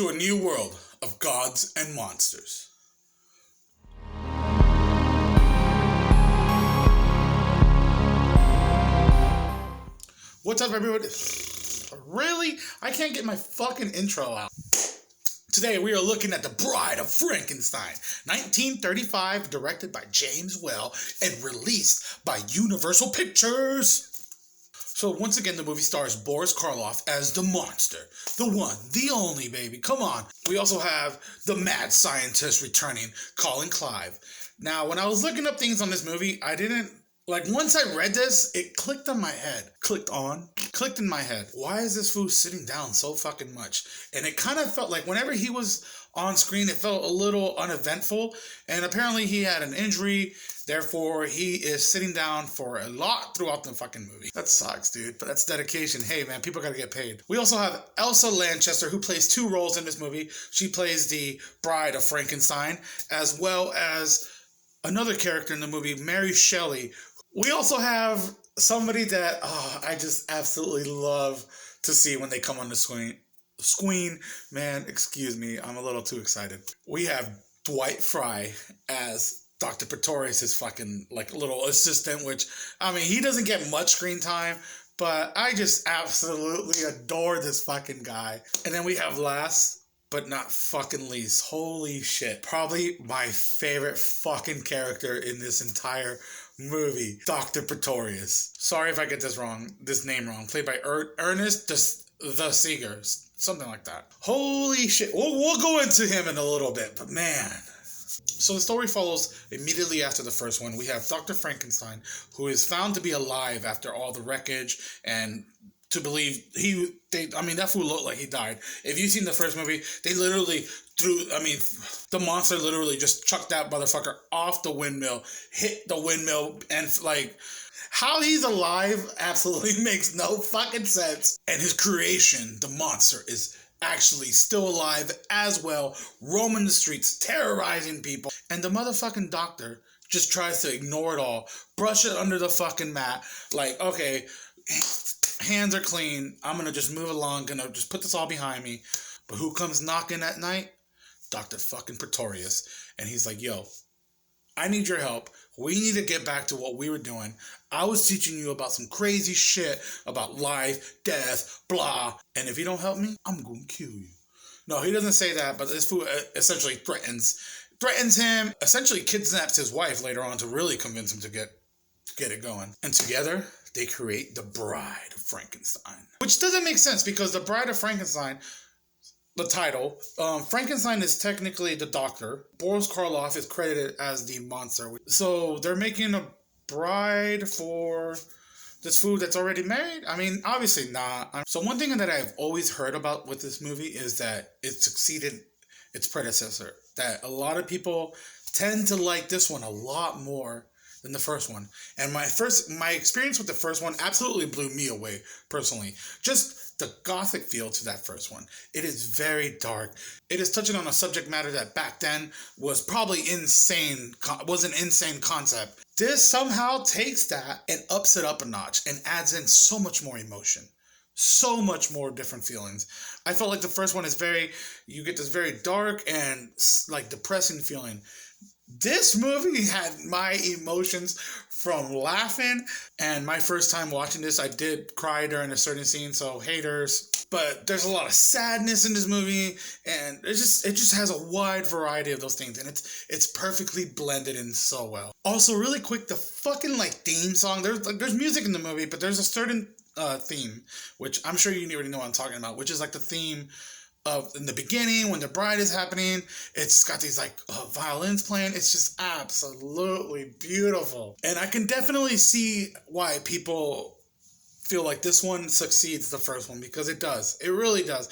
to a new world of gods and monsters. What's up, everybody? Really? I can't get my fucking intro out. Today we are looking at The Bride of Frankenstein, 1935, directed by James Whale and released by Universal Pictures. So once again, the movie stars Boris Karloff as the monster. The one, the only, baby. Come on. We also have the mad scientist returning, Colin Clive. Now, when I was looking up things on this movie, once I read this, it clicked on my head. Clicked in my head. Why is this fool sitting down so fucking much? And it kind of felt like whenever he was on screen, it felt a little uneventful. And apparently he had an injury. Therefore, he is sitting down for a lot throughout the fucking movie. That sucks, dude. But that's dedication. Hey, man, people gotta get paid. We also have Elsa Lanchester, who plays two roles in this movie. She plays the Bride of Frankenstein, as well as another character in the movie, Mary Shelley. We also have somebody that I just absolutely love to see when they come on the screen. Man, excuse me, I'm a little too excited. We have Dwight Fry as Dr. Pretorius, his fucking little assistant, which, I mean, he doesn't get much screen time, but I just absolutely adore this fucking guy. And then we have last but not fucking least, holy shit, probably my favorite fucking character in this entire movie, Dr. Pretorius. Sorry if I get this name wrong. Played by Ernest the Seeger, something like that. Holy shit. We'll go into him in a little bit, but man. So the story follows immediately after the first one. We have Dr. Frankenstein, who is found to be alive after all the wreckage, and to believe that fool looked like he died. If you've seen the first movie, the monster literally just chucked that motherfucker off the windmill, hit the windmill, and how he's alive absolutely makes no fucking sense. And his creation, the monster, is actually still alive as well, roaming the streets, terrorizing people. And the motherfucking doctor just tries to ignore it all, brush it under the fucking mat, okay, hands are clean, I'm gonna just move along, gonna just put this all behind me. But who comes knocking at night? Dr. fucking Pretorius. And he's like, yo, I need your help. We need to get back to what we were doing. I was teaching you about some crazy shit about life, death, blah. And if you don't help me, I'm going to kill you. No, he doesn't say that, but this fool essentially threatens him, essentially kidnaps his wife later on to really convince him to get it going. And together, they create the Bride of Frankenstein. Which doesn't make sense because the Bride of Frankenstein, the title, Frankenstein is technically the doctor. Boris Karloff is credited as the monster. So they're making a bride for this fool that's already married? I mean, obviously not. So one thing that I've always heard about with this movie is that it succeeded its predecessor. That a lot of people tend to like this one a lot more than the first one. And my experience with the first one absolutely blew me away, personally. Just the gothic feel to that first one. It is very dark. It is touching on a subject matter that back then was probably was an insane concept. This somehow takes that and ups it up a notch and adds in so much more emotion. So much more different feelings. I felt like the first one is you get this very dark and depressing feeling. This movie had my emotions from laughing, and my first time watching this, I did cry during a certain scene, so haters. But there's a lot of sadness in this movie, and it just has a wide variety of those things, and it's perfectly blended in so well. Also, really quick, the fucking theme song. There's music in the movie, but there's a certain theme, which I'm sure you already know what I'm talking about, which is the theme of in the beginning when the bride is happening. It's got these violins playing. It's just absolutely beautiful, and I can definitely see why people feel like this one succeeds the first one, because it does. It really does.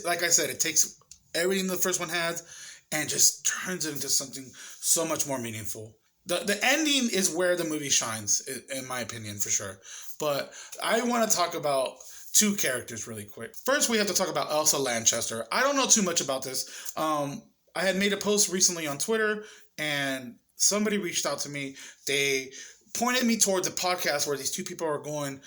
Like I said, it takes everything the first one has and just turns it into something so much more meaningful. The ending is where the movie shines, in my opinion, for sure. But I want to talk about two characters really quick. First, we have to talk about Elsa Lanchester. I don't know too much about this. I had made a post recently on Twitter, and somebody reached out to me. They pointed me towards a podcast where these two people are going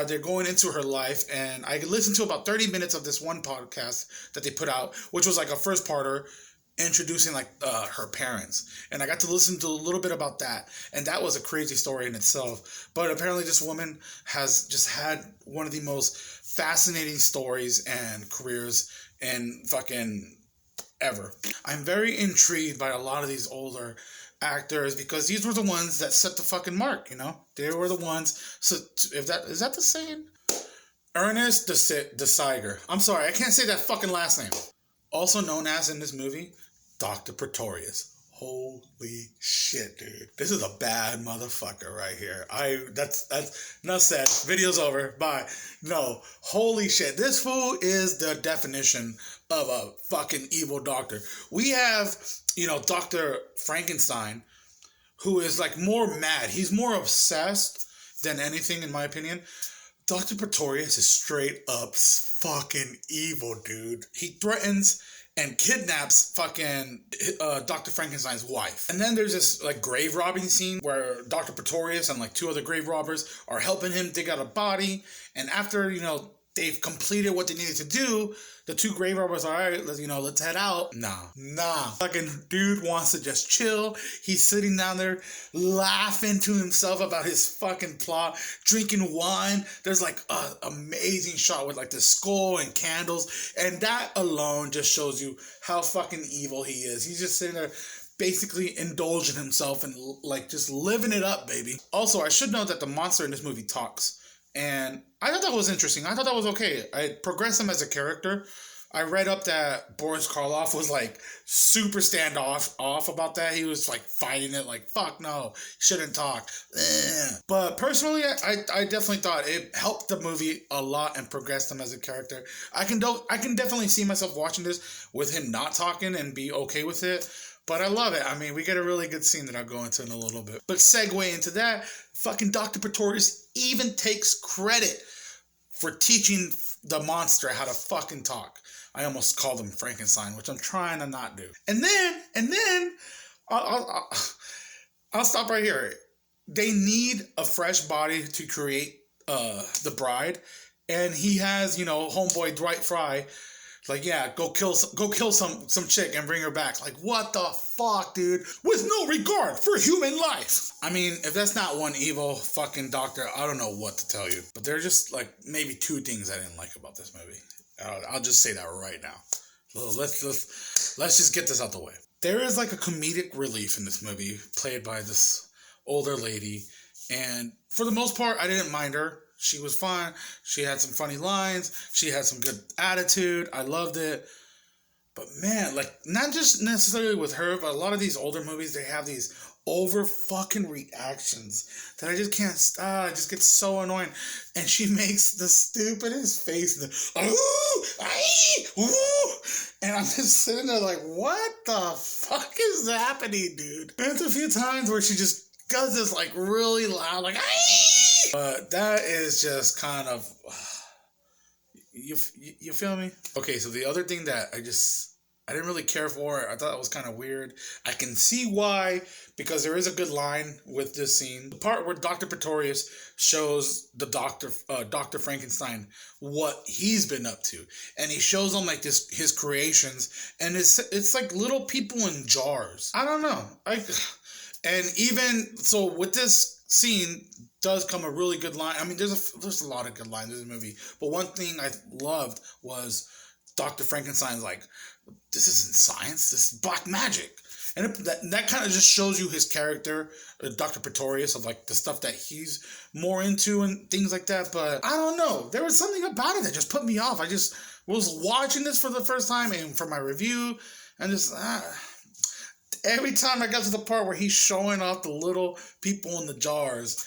they're going into her life, and I listened to about 30 minutes of this one podcast that they put out, which was like a first parter introducing like her parents, and I got to listen to a little bit about that, and that was a crazy story in itself. But apparently this woman has just had one of the most fascinating stories and careers in fucking ever. I'm very intrigued by a lot of these older actors because these were the ones that set the fucking mark, you know? They were the ones. So if that is that the saying? Ernest de Siger. I'm sorry, I can't say that fucking last name. Also known as in this movie, Dr. Pretorius. Holy shit, dude. This is a bad motherfucker right here. That's enough said. Video's over. Bye. No. Holy shit. This fool is the definition of a fucking evil doctor. We have, you know, Dr. Frankenstein, who is like more mad. He's more obsessed than anything, in my opinion. Dr. Pretorius is straight up fucking evil, dude. He threatens and kidnaps fucking Dr. Frankenstein's wife. And then there's this like grave robbing scene where Dr. Pretorius and like 2 other grave robbers are helping him dig out a body. And after, you know, they've completed what they needed to do, the 2 grave robbers are, all right, let's head out. Nah. Fucking dude wants to just chill. He's sitting down there laughing to himself about his fucking plot, drinking wine. There's like an amazing shot with like the skull and candles. And that alone just shows you how fucking evil he is. He's just sitting there basically indulging himself and like just living it up, baby. Also, I should note that the monster in this movie talks. And I thought that was interesting. I thought that was okay. I progressed him as a character. I read up that Boris Karloff was like super off about that. He was like fighting it like, fuck no, shouldn't talk. But personally, I definitely thought it helped the movie a lot and progressed him as a character. I can definitely see myself watching this with him not talking and be okay with it. But I love it. I mean, we get a really good scene that I'll go into in a little bit. But segue into that, fucking Dr. Pretorius even takes credit for teaching the monster how to fucking talk. I almost called him Frankenstein, which I'm trying to not do. And then, I'll stop right here. They need a fresh body to create the bride. And he has, you know, homeboy Dwight Fry, like, yeah, go kill some chick and bring her back. Like, what the fuck, dude? With no regard for human life. I mean, if that's not one evil fucking doctor, I don't know what to tell you. But there are just like maybe 2 things I didn't like about this movie. I'll just say that right now. Let's just get this out the way. There is like a comedic relief in this movie played by this older lady. And for the most part, I didn't mind her. She was fine. She had some funny lines. She had some good attitude. I loved it. But man, like, not just necessarily with her, but a lot of these older movies, they have these over fucking reactions that I just can't stop. It just gets so annoying. And she makes the stupidest face. And I'm just sitting there like, what the fuck is happening, dude? There's a few times where she just does this like really loud, like, but that is just kind of, you feel me? Okay, so the other thing that I didn't really care for, I thought it was kind of weird. I can see why, because there is a good line with this scene. The part where Dr. Pretorius shows the Dr. Frankenstein what he's been up to. And he shows him like his creations, and it's like little people in jars. I don't know. And even so, with this scene does come a really good line. I mean, there's a lot of good lines in this movie, but one thing I loved was Dr. Frankenstein's like, this isn't science, this is black magic. And that kind of just shows you his character, Dr. Pretorius, of like the stuff that he's more into and things like that. But I don't know, there was something about it that just put me off. I just was watching this for the first time and for my review, and just every time I got to the part where he's showing off the little people in the jars,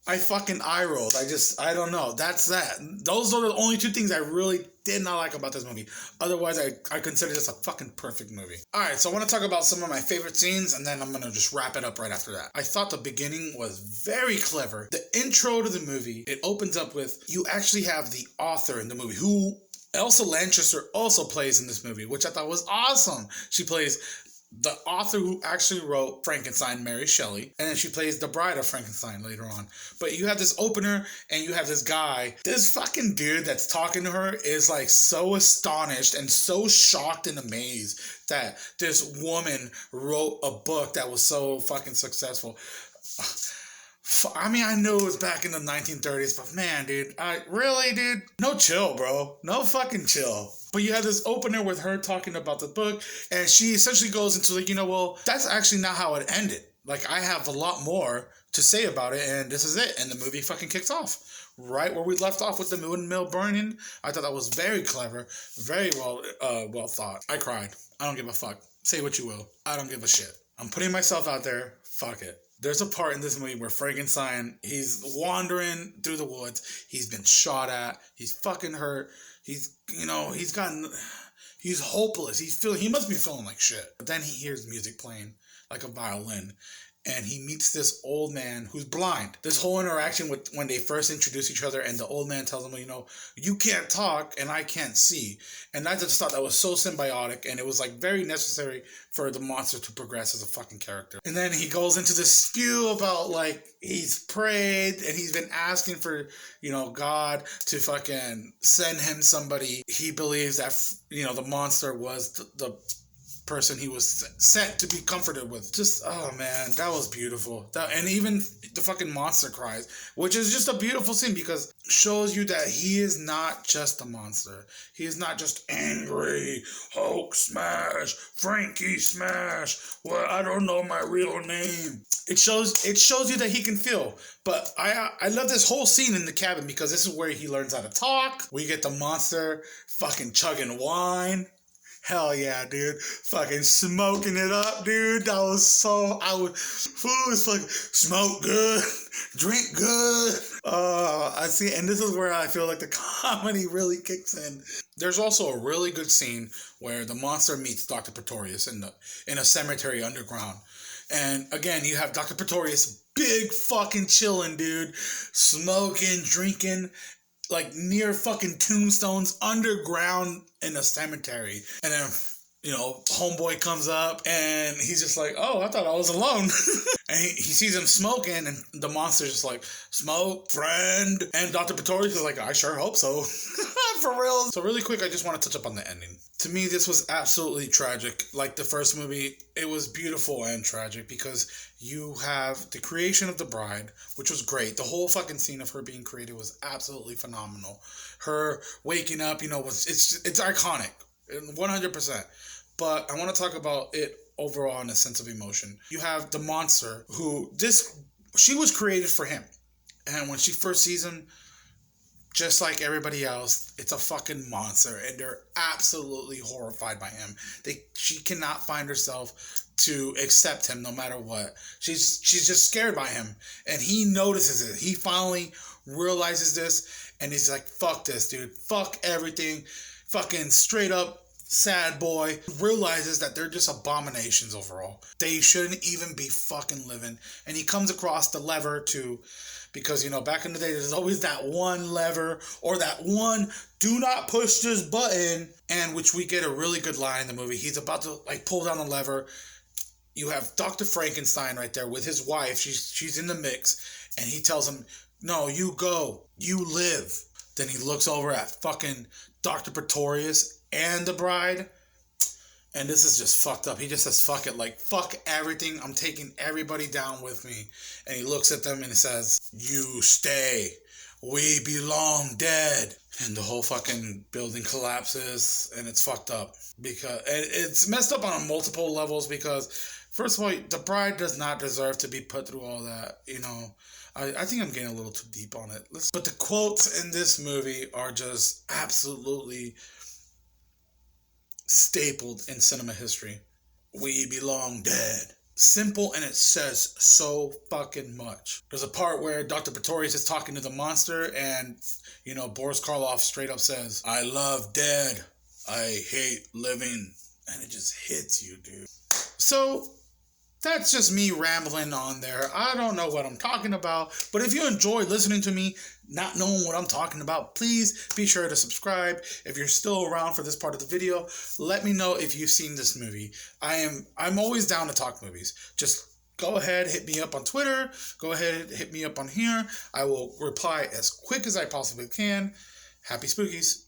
I fucking eye rolled. I don't know. That's that. Those are the only 2 things I really did not like about this movie. Otherwise, I consider this a fucking perfect movie. Alright, so I want to talk about some of my favorite scenes, and then I'm going to just wrap it up right after that. I thought the beginning was very clever. The intro to the movie, it opens up with, you actually have the author in the movie, who Elsa Lanchester also plays in this movie, which I thought was awesome. She plays the author who actually wrote Frankenstein, Mary Shelley, and then she plays the bride of Frankenstein later on. But you have this opener, and you have this guy, this fucking dude that's talking to her is like so astonished and so shocked and amazed that this woman wrote a book that was so fucking successful. I mean, I knew it was back in the 1930s, but man, dude, really, dude? No chill, bro. No fucking chill. But you have this opener with her talking about the book, and she essentially goes into like, well, that's actually not how it ended. Like, I have a lot more to say about it, and this is it. And the movie fucking kicks off right where we left off with the windmill burning. I thought that was very clever, very well thought. I cried. I don't give a fuck. Say what you will. I don't give a shit. I'm putting myself out there. Fuck it. There's a part in this movie where Frankenstein, he's wandering through the woods. He's been shot at. He's fucking hurt. He's hopeless. He must be feeling like shit. But then he hears music playing, like a violin. And he meets this old man who's blind. This whole interaction with when they first introduce each other, and the old man tells him, you can't talk and I can't see. And I just thought that was so symbiotic, and it was like very necessary for the monster to progress as a fucking character. And then he goes into this spew about like he's prayed and he's been asking for, God to fucking send him somebody. He believes that, the monster was the person he was sent to be comforted with. Just, oh man, that was beautiful. And even the fucking monster cries, which is just a beautiful scene because it shows you that he is not just a monster. He is not just angry, Hulk smash, Frankie smash, well, I don't know my real name. It shows you that he can feel. But I love this whole scene in the cabin because this is where he learns how to talk. We get the monster fucking chugging wine. Hell yeah, dude. Fucking smoking it up, dude. That was food is fucking smoke good, drink good. I see, and this is where I feel like the comedy really kicks in. There's also a really good scene where the monster meets Dr. Pretorius in a cemetery underground. And again, you have Dr. Pretorius big fucking chilling, dude. Smoking, drinking, like near fucking tombstones underground in a cemetery. And then, homeboy comes up and he's just like, oh, I thought I was alone. And he sees him smoking, and the monster's just like, smoke, friend. And Dr. Pretorius is like, I sure hope so. For real. So really quick, I just want to touch up on the ending. To me, this was absolutely tragic. Like the first movie, it was beautiful and tragic because you have the creation of the bride, which was great. The whole fucking scene of her being created was absolutely phenomenal. Her waking up, it's iconic, 100%. But I want to talk about it overall in a sense of emotion. You have the monster she was created for him. And when she first sees him, just like everybody else, it's a fucking monster, and they're absolutely horrified by him. She cannot find herself to accept him no matter what. She's just scared by him, and he notices it. He finally realizes this, and he's like, fuck this, dude. Fuck everything. Fucking straight up sad boy. Realizes that they're just abominations overall. They shouldn't even be fucking living. And he comes across the lever to... Because, back in the day, there's always that one lever or that one do not push this button, and which we get a really good line in the movie. He's about to, pull down the lever. You have Dr. Frankenstein right there with his wife. She's in the mix, and he tells him, no, you go. You live. Then he looks over at fucking Dr. Pretorius and the bride. And this is just fucked up. He just says, fuck it. Like, fuck everything. I'm taking everybody down with me. And he looks at them and he says, you stay. We belong dead. And the whole fucking building collapses. And it's fucked up. Because it's messed up on multiple levels. Because, first of all, the bride does not deserve to be put through all that. I think I'm getting a little too deep on it. But the quotes in this movie are just absolutely... stapled in cinema history. We belong dead. Simple, and it says so fucking much. There's a part where Dr. Pretorius is talking to the monster, and, Boris Karloff straight up says, I love dead. I hate living. And it just hits you, dude. So, That's just me rambling on there. I don't know what I'm talking about. But if you enjoy listening to me, not knowing what I'm talking about, please be sure to subscribe. If you're still around for this part of the video, let me know if you've seen this movie. I'm always down to talk movies. Just go ahead, hit me up on Twitter. Go ahead, hit me up on here. I will reply as quick as I possibly can. Happy Spookies.